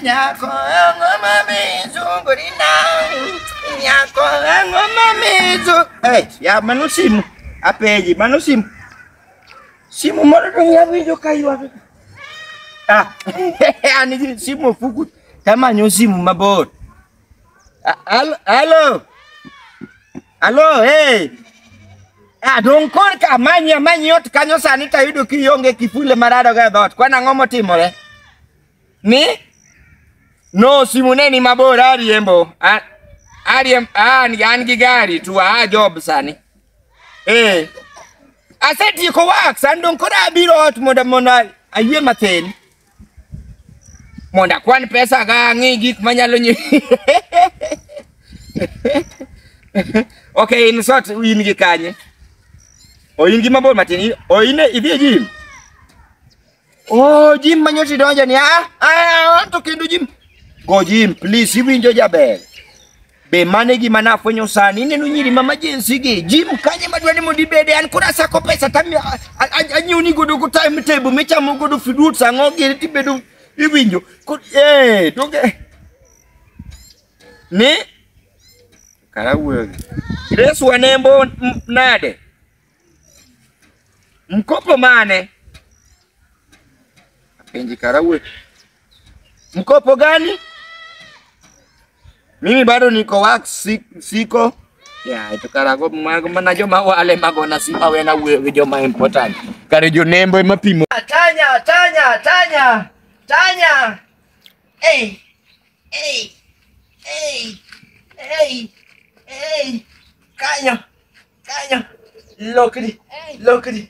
Nyako ngoma mizungurina. Nyako ngoma mizu. Ya manusimu. Apeji manusimu. Simu moro dong ya winjo kaywa. Ani simu fuku. Kama nyo simu mabor. Halo, hey. Dong kor ka manyi yot kanyo sani tayudo kionge kifule marado ga dot. Kwa nangomo timore? Ni? No, simu neni mabor ariembo. An gi gari tu job sani. Aseti ko wax andong kora biro ot moda aywe matin. Monda kwan pesa ga ngi gik manyalo nyi. Okay, in short in gi kanye. O in gi mabor matin. O ine idhi gym. Oh, gym manyoti donja ni to kendo gym. Go gym please, iwinjo jaber. Be mane gi manafwenyo sani neno nyiri mama jensi gi gym kanye madwani mondi bede an kura sako pesa tami anyuni godo go time table mechamo godo fruits ango gi tibedo iwinjo toge ne karawuogi Yesu wanembo nade mkopo mane apenji karawuogi mkopo gani? Mimi bado niko wax siko. Ya, itu karago mana joma wale magona sipa wena we joma important. Kare jo nembo mapimo. Tanya. Hey. Kanyo. Lokri.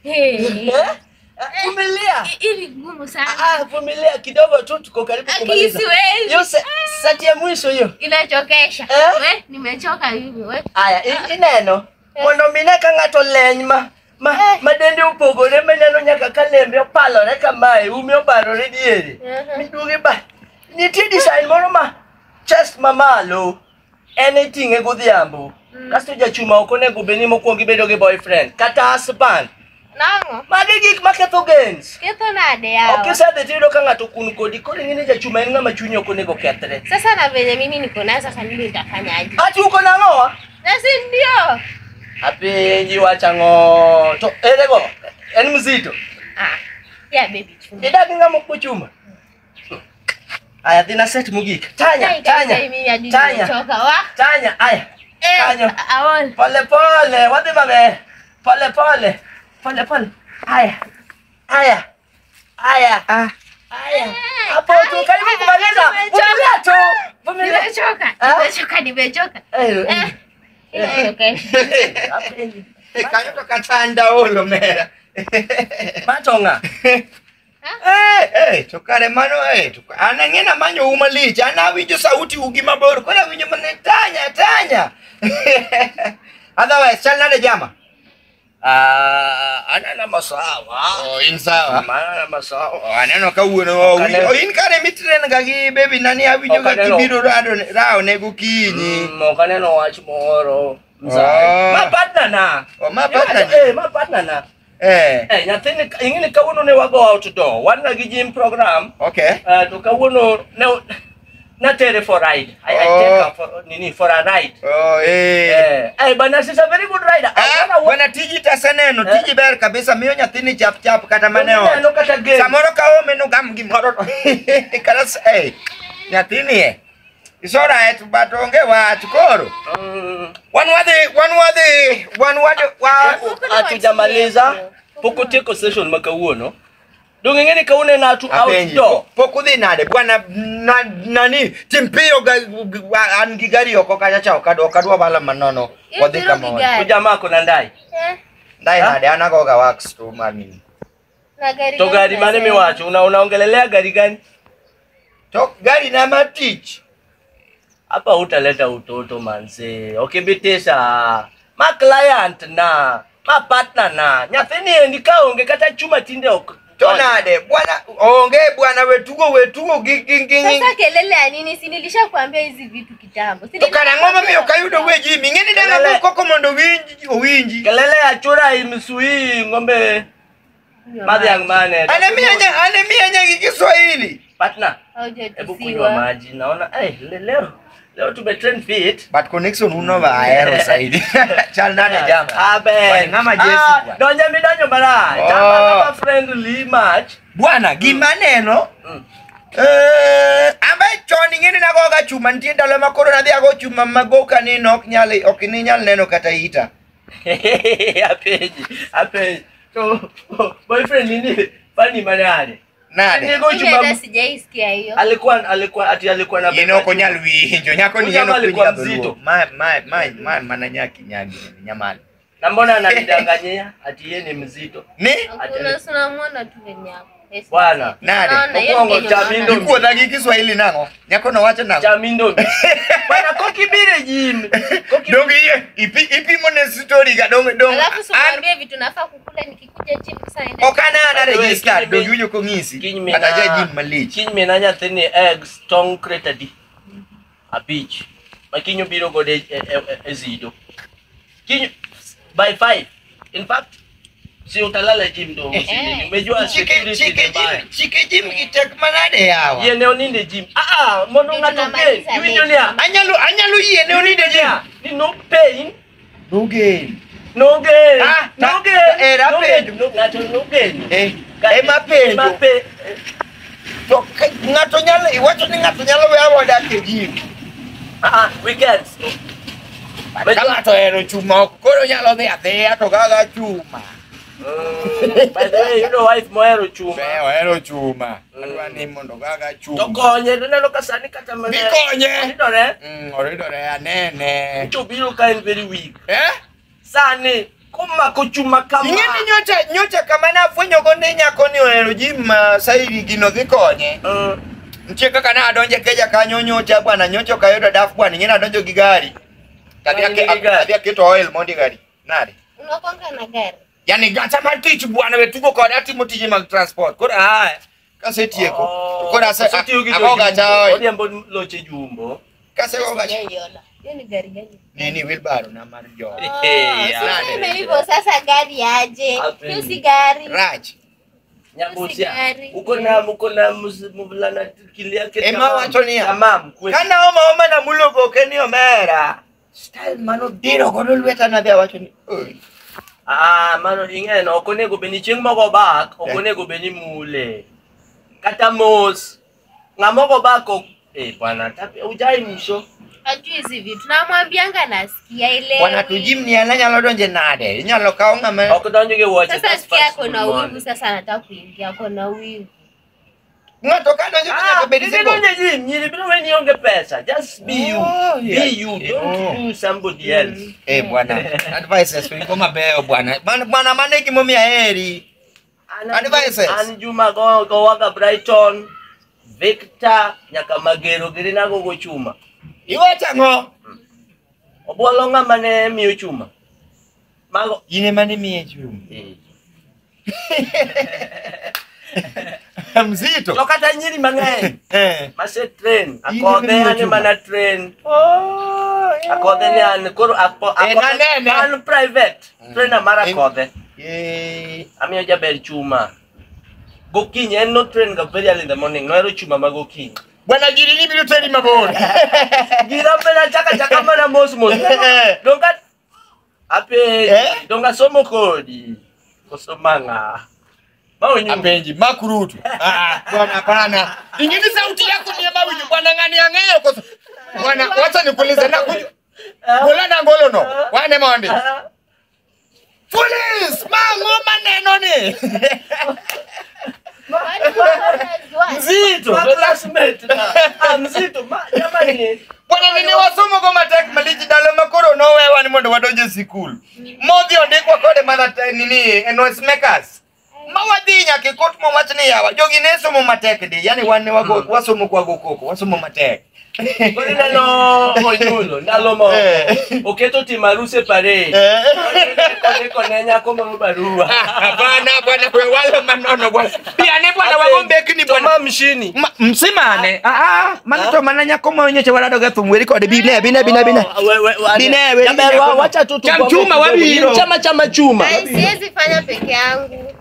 Hey. Vumilia. Ili ngumu sana. Vumilia kidogo tu tuko karibu kumaliza. Yose sati ya mwisho hiyo. Inachokesha. We, nimechoka hivi we. Aya, ineno. Mondo mineka ngato leny madende upogore meneno nyaka kalembe opalore kamae, umi obarore diere. Miduge ba. Nitie design moro chest mamalo. Anything e godhiambo. Kasto jachuma ok onego beni mokuongo bedo gi boyfriend kata husband. Nango. Magi gik maketho gens. Ketho nade yawa. Okay, sasa tido ka ngato kun kodi ngine jachuma en ngama chunyo ko nego kethre. Sasa na venye mimi niko na sasa mimi nitafanyaje? Ati uko na ngoa? Nasi ndio. Apenji wacha ngo. To erego. En mzito. Ya baby chuma. Idaki ngama kuchuma. Aya dina set mugik. Tanya. Tanya, aya. Kanyo. Awol. Pole. Wadi babe. Pole. Aya. Hapo tu karibu kumaliza. Nimechoka. Apendi. Kanyo to katanda olo mera. Matonga. Chokare mano anangena manyo umalich ana winjo sauti ugi mabor kora winjo mane Tanya. Otherwise chalna de jama. Anana masawa. Insawa. Anana masawa. Anano kawuono. In kare mitren gagi baby nani awinjo ga kibiro rao nego kinyi. Mokaneno wach moro. Ma partner na. Nyathini ingini kawuono ne wago outdoor. Wan gi gym program. Okay. To kawuono ne natere for ride. I take her for a ride. But she's a very good rider. Wana tiji tasaneno, tiji ber kabisa miyo nyathini chap kata maneo. Samoro ka ome no gam gimoro. Karas nyathini It's all right, but onge watu koro. One word atujamaliza pokoteko session makawuono. Dongengeni kaune na tu outdoor. Pokudhi nade bwana nani timpio angigari yoko kacha okadwa bala manono wadhi kama kujama kuna ndai. Ndai nade anagoga wax to mami. To gari mane miwacho unaongelelea gari gani? To gari na matich. Hapa utaleta utoto manze. Okibitesha ma client na ma partner na nyathini ndikaonge kata chuma tinde Tonade bwana bwana wetugo gingi. Sasa kelele ya nini? Si nilishakwambia hizi vitu kitambo. Tokana ngoma mimi ukayudo weji mingeni danga koko mondo winji. Kelele ya chura imsui ngombe. Madhi yang mane. Anemia nya Kiswahili. Partner. Hebu kunywa maji. Naona leo tumetrain fit. But connection unova aero zaidi. Chal nane jama. Abe. Ngama Jesse bwana. Donja midonyo mara. Jama kama friendly match. Bwana gimaneno. Ambaye choni ngene na goga chuma ntie ndalo makoro na dia go chuma magoka ni nok nyale okininyal neno kata ita. Apeji. So boyfriend nini fani manane. Nani? Mimi sijaisikia hiyo. Alikuwa na bebe. Inoko nyalwinjo nyako ni yeno alikuwa mzito. Mananyaki nyagi nyamali. Na mbona ananidanganyia ati yeye ni mzito? Ni? Tunamwona tu venyako. Bwana, nani? Kongo chamindo. Nikuwa dagi Kiswahili nango. Nyako na wacha nango. Chamindo. Bwana kokibire jim. Donge ye ipi mone story ga donge. Alafu simwambie vitu nafaa kukula nikikuja gym sana. Okana na register donge ujo kongisi. Ataja gym malich. Kinyi menanya thini eggs tong cretadi. A beach. Makinyo biro gode ezido. Kinyo by 5. In fact si utalala gym ndo usini. Umejua security ni mbaya. Chike gym kitek manade yawa. Ye neo ninde gym. Mono ngatoke. Yuinjonia. Anyalu ye neo ninde gym. Ni no pain. No gain. No gain. No gain. Era pedo. No gain. Ma pedo. To ngato nyalo iwacho ni ngato nyalo wewa dake gym. Weekends. Kama to ero chuma koro nyalo dhi adhiya to gaga chuma. By the way, you know wife moero chuma. Moero chuma. Adwa ni mondo gaga chuma. To konye neno kasani kata mane. Bikonye. Oridore anene. Chubiro kind very weak. Sani kuma kuchuma kama. Ingeni nyocha kama na fwenyo gonde nyako ni oero jima sairi gino gikonye. Ntie kaka na adonje keja kanyonyocha bwana nyocho kayoda dafu bwana ngena adonjo gigari. Tabia kito oil mondi gari. Nari. Unakonga na gari. Yani gata matich bwana wetugo kwa dati motije mag transport. Kora haya. Kaseti yeko. Kora sa akoga cha oil. Odi ambo loche jumbo. Kase koga cha. Yoni gari gani? Nini wheelbarrow na marjo. Sasa hivyo sasa gari aje. Hiyo si gari. Raj. Nyabusia. Uko na mvulana kilia kete. Ema wachonia. Tamam. Kana oma na mulogo kenio mera. Style mano diro kono lweta na dia wachoni. Mano ingeno okonego beni chieng mogo bak, okonego beni mule. Kata mos. Ngamogo bako bwana tapi ujai msho. Ajui hizi vitu. Namwambianga nasikia ile. Bwana tujimni ananyalo donje nade. Nyalo kaonga me. Okudonje ge watch. Sasa sikia kona wivu sasa anataka kuingia kona wivu. Ngato kadonje kunya kabedi siko. Donje jim, nyiri bino weni onge pesa. Just be you. Be you. Don't do somebody else. Bwana. Advices kuliko mabeo bwana. Bwana maneki momi ya heri. Advices. Anjuma go waka Brighton. Victor nyaka magero girina go chuma. Iwacha ngo. Obwalonga mane miyo chuma. Mago Ine mane miyo chuma. Mzito. Lokata nyiri mang'eny. Mase train. Akodhe ane mana train. Akodhe ne an koro an private. Trainer mara akodhe. Amiyo jaber chuma. Gokinyi en no train ga very early in the morning. Noero chuma magokinyi. Bwana giri ni bilu treni mabori. Gira pena chaka mana mos. Donga donga somo kodi. Kosomanga. Apenji makurutu. Bwana pana. Ingini sauti yako ni babu bwana ngani angeo koso. Bwana wacha nikuulize na kuju. Bola na ngolo no. Wane monde. Police, maneno ni. Mzito, classmate na. Mzito, jamani. Bwana nini wasomo kwa matek maliji dalo makoro no wewe ni mondo wadonje school. Modi ondikwa kode mana nini noise makers. Mawadinya ke kot mo machni yawa jogi ne somo matek di yani wanne wago wasomo kwa gokoko wasomo matek. Kodi nalo onyulo ndalo mo. Oketo timaruse pare. Kone nyako mo barua. Bwana kwa wale manono bwana. Pia ne bwana wagombe kini bwana mshini. Msimane. Manito mananya komo nyeche walado gathumweri kode bine. Wacha tu chuma wabiro. Chama chuma. Siwezi fanya peke yangu.